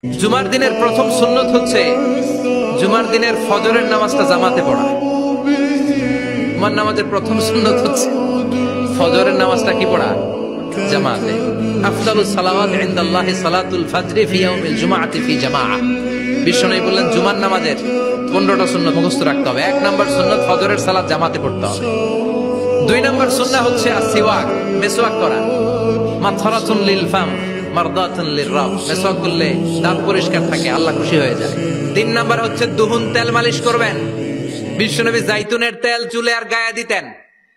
জুমার দিনের প্রথম সুন্নত হচ্ছে জুমার দিনের ফজরের নামাজটা জামাতে পড়া। জুমার নামাজের প্রথম সুন্নত হচ্ছে ফজরের নামাজটা কি পড়া? জামাতে। আফদালুস সালাওয়াত ইনদাল্লাহি সালাতুল ফজরি ফি ইয়াউমিল জুমআতি ফি জামাআহ। বিশ্বনবী বললেন জুমার নামাজের 15টা সুন্নত মুখস্থ রাখতে হবে। 1 নম্বর সুন্নত ফজরের সালাত জামাতে পড়তে হবে। 2 নম্বর সুন্নাহ হচ্ছে আসওয়াক, মিসওয়াক করা। মাতহারাতুন লিল ফাম মারদাতুন লিররাব, মিসওয়াক করলে দাঁত পরিষ্কার থাকে, আল্লাহ খুশি হয়ে যায়। 3 নম্বর হচ্ছে দুহুন, তেল মালিশ করবেন। বিশ্বনবী জাইতুনের তেল চুলে আর গায়ে দিতেন।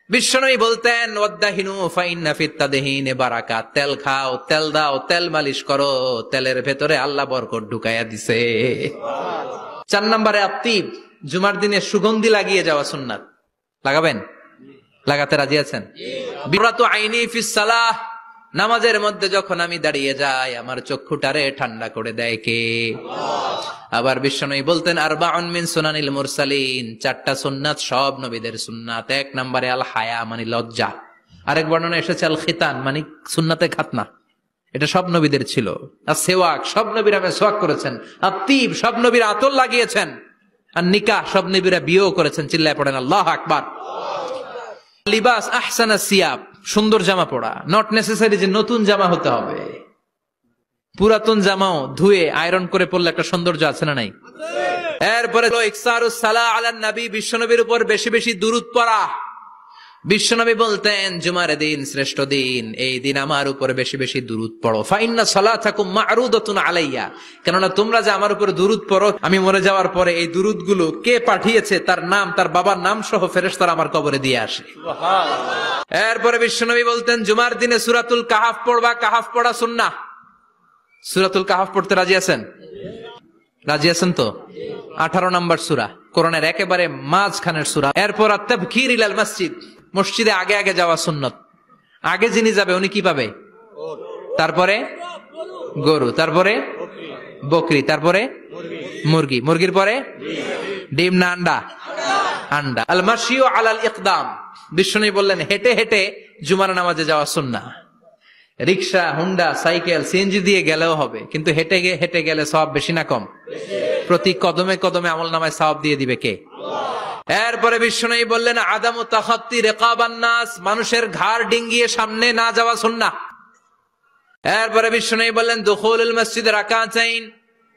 বিশ্বনবী বলতেন ওয়াদাহিনু ফাইন্না ফিত তাদহিনে বারাকাত, তেল খাও, তেল দাও, তেল মালিশ করো, তেলের ভেতরে আল্লাহ বরকত ঢুকাইয়া দিছে। 4 নম্বরে আত্তিব, জুমার দিনে সুগন্ধি লাগিয়ে যাওয়া সুন্নাত। লাগাবেন? লাগাতে রাজি আছেন? বিরাতু আইনি ফিস সালাহ, নামাজের মধ্যে যখন আমি দাঁড়িয়ে যাই আমার চক্ষুটারে ঠান্ডা করে দেয় কে? আবার বিশ্বনবী বলতেন আরবাউন মিন সুনানিল মুরসালিন, 4টা সুন্নাত সব নবীদের সুন্নাত। 1 নম্বরে আল হায়া মানে লজ্জা। আরেক বর্ণনা এসেছে আল খিতান মানে সুন্নাতে খাতনা, এটা সব নবীদের ছিল। আর সেওয়াক, সব নবীরা মেসওয়াক করেছেন। আর তিব, সব নবীরা আতর লাগিয়েছেন। আর নিকাহ, সব নবীরা বিয়েও করেছেন। চিল্লায় পড়েন আল্লাহু আকবার। লিবাস আহসানা সিয়াব, সুন্দর জামা পড়া। নট নেসেসারি যে নতুন জামা হতে হবে, পুরাতন জামাও ধুয়ে আয়রন করে পড়লে একটা সৌন্দর্য আছে না নাই? এরপরে ইকসারুস সালাহ আলান নবী, বিশ্বনবীর উপর বেশি বেশি দুরূদ পড়া। বিশ্বনবী বলতেন জুমার দিন শ্রেষ্ঠ দিন, এই দিন আমার উপর বেশি বেশি দুরূদ পড়ো। ফাইন্না সালাতাকুম মা'রুদাতুন আলাইয়া, কেননা তোমরা যে আমার উপর দুরূদ পড়ো, আমি মরে যাওয়ার পরে এই দুরূদগুলো কে পাঠিয়েছে তার নাম, তার বাবার নাম সহ ফেরেশতারা আমার কবরে দিয়ে আসে। সুবহানাল্লাহ। এরপরে বিশ্বনবী বলতেন জুমার দিনে সূরাতুল কাহাফ পড়বা। কাহাফ পড়া সুন্নাহ। সূরাতুল কাহাফ পড়তে রাজি আছেন? রাজি আছেন তো? 18 নম্বর সূরা, কোরআনের একেবারে মাঝখানের সূরা। এরপর আত-তাবকির ইলাল মসজিদ, মসজিদে আগে আগে যাওয়া সুন্নত। আগে যিনি যাবে উনি কি পাবে? তারপরে গরু, তারপরে বকরি, তারপরে মুরগি, মুরগির পরে ডিম না আন্ডা? আন্ডা। আল মাশিউ আলাল ইকদাম, বিশ্বনবী বললেন হেঁটে হেঁটে জুমার নামাজে যাওয়া সুন্নাহ। রিকশা, হুন্ডা, সাইকেল, সিএনজি দিয়ে গেলেও হবে, কিন্তু হেঁটে হেঁটে গেলে সওয়াব বেশি না কম? প্রতি কদমে কদমে আমলনামায় সওয়াব দিয়ে দিবে কে? এরপরে বিশ্বনবী বললেন আদামু তাখাত্তি রিকাবান নাস, মানুষের ঘাড় ডিঙ্গিয়ে সামনে না যাওয়া সুন্নাহ। এরপরে বিশ্বনবী বললেন দুখুলুল মসজিদে রাকাতাইন,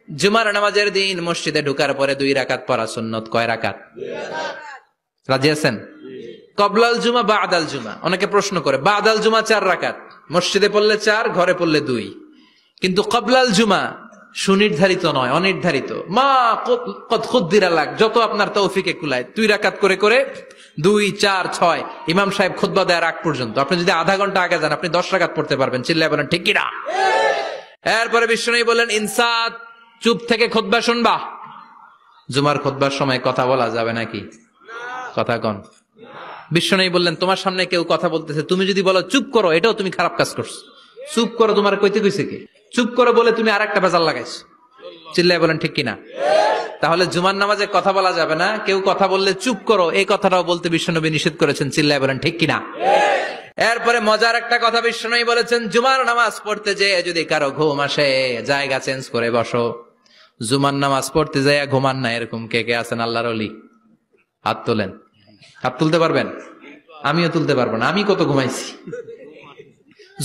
জুমার নামাজের দিন মসজিদে ঢোকার পরে 2 রাকাত পড়া সুন্নত। কয় রাকাত? 2 রাকাত। রাজি আছেন? কবলাল জুমা বাদাল জুমা, অনেকে প্রশ্ন করে বাদাল জুমা 4 রাকাত, মসজিদে পড়লে 4, ঘরে পড়লে 2, কিন্তু কবলাল জুমা সুনির্ধারিত নয়, অনির্ধারিত। মা কদ খুদ্দিরা লাগ, যত আপনার তৌফিকে কুলায় 2 রাকাত করে করে 2, 4, 6 ইমাম সাহেব খুতবা দেওয়ার আগ পর্যন্ত। আপনি যদি আধা ঘন্টা আগে যান আপনি 10 রাকাত পড়তে পারবেন। চিল্লায় বলেন ঠিক কিনা? এরপরে বিশ্বনবী বললেন ইনসাত, চুপ থেকে খুতবা শুনবা। জুমার খুতবার সময় কথা বলা যাবে নাকি? কথা কন। বিশ্বনবী বললেন তোমার সামনে কেউ কথা বলতেছে, তুমি যদি বলো চুপ করো, এটাও তুমি খারাপ কাজ করছো। চুপ করো তোমার কইতে কইছে কে? চুপ করো বলে তুমি আরেকটা ভেজাল লাগাইছো। চিল্লায় বলেন ঠিক কিনা? তাহলে জুমার নামাজে কথা বলা যাবে না, কেউ কথা বললে চুপ করো এই কথাটাও বলতে বিশ্বনবী নিষেধ করেছেন। চিল্লায় বলেন ঠিক কিনা? এরপরে মজার একটা কথা বিশ্বনবী বলেছেন জুমার নামাজ পড়তে যেয়ে যদি কারো ঘুম আসে জায়গা চেঞ্জ করে বসো। জুমার নামাজ পড়তে যেয়ে ঘুমান না, এরকম কে কে আছেন আল্লাহর ওলি? হাত তোলেন। হাত তুলতে পারবেন? আমিও তুলতে পারবো না, আমি কত ঘুমাইছি।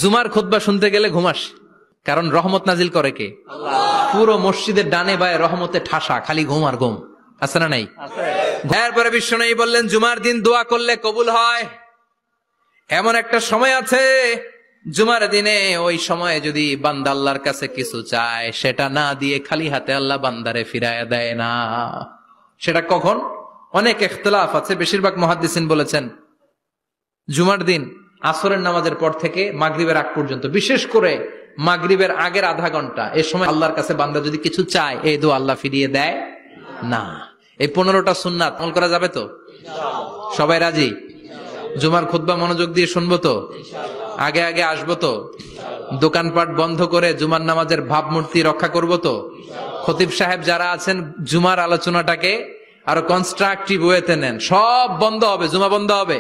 জুমার খুতবা শুনতে গেলে ঘুমাস, কারণ রহমত নাজিল করে কে? আল্লাহ। পুরো মসজিদের ডানে বায়ে রহমতে ঠাসা, খালি ঘুম আর ঘুম। আছে না নাই? এরপরে বিশ্বনবী বললেন জুমার দিন দোয়া করলে কবুল হয়। এমন একটা সময় আছে জুমার দিনে, ওই সময়ে যদি বান্দা আল্লাহর কাছে কিছু চায় সেটা না দিয়ে খালি হাতে আল্লাহ বান্দারে ফিরায়া দেয় না। সেটা কখন? অনেক ইখতিলাফ আছে, বেশিরভাগ মুহাদ্দিসিন বলেছেন জুমার দিন আসরের নামাজের পর থেকে মাগরিবের আগ পর্যন্ত, বিশেষ করে মাগরিবের আগের আধা ঘন্টা, এই সময় আল্লাহর কাছে বান্দা যদি কিছু চায় এই দোয়া আল্লাহ ফিরিয়ে দেয় না। এই 15টা সুন্নাত আমল করা যাবে তো? সবাই রাজি? জুমার খুতবা মনোযোগ দিয়ে শুনবো তো? আগে আগে আসবো তো? দোকানপাট বন্ধ করে জুমার নামাজের ভাবমূর্তি রক্ষা করবো তো? খতিব সাহেব যারা আছেন জুমার আলোচনাটাকে আরো কনস্ট্রাকটিভ ওয়েতে নেন, সব বন্ধ হবে, জুমা বন্ধ হবে।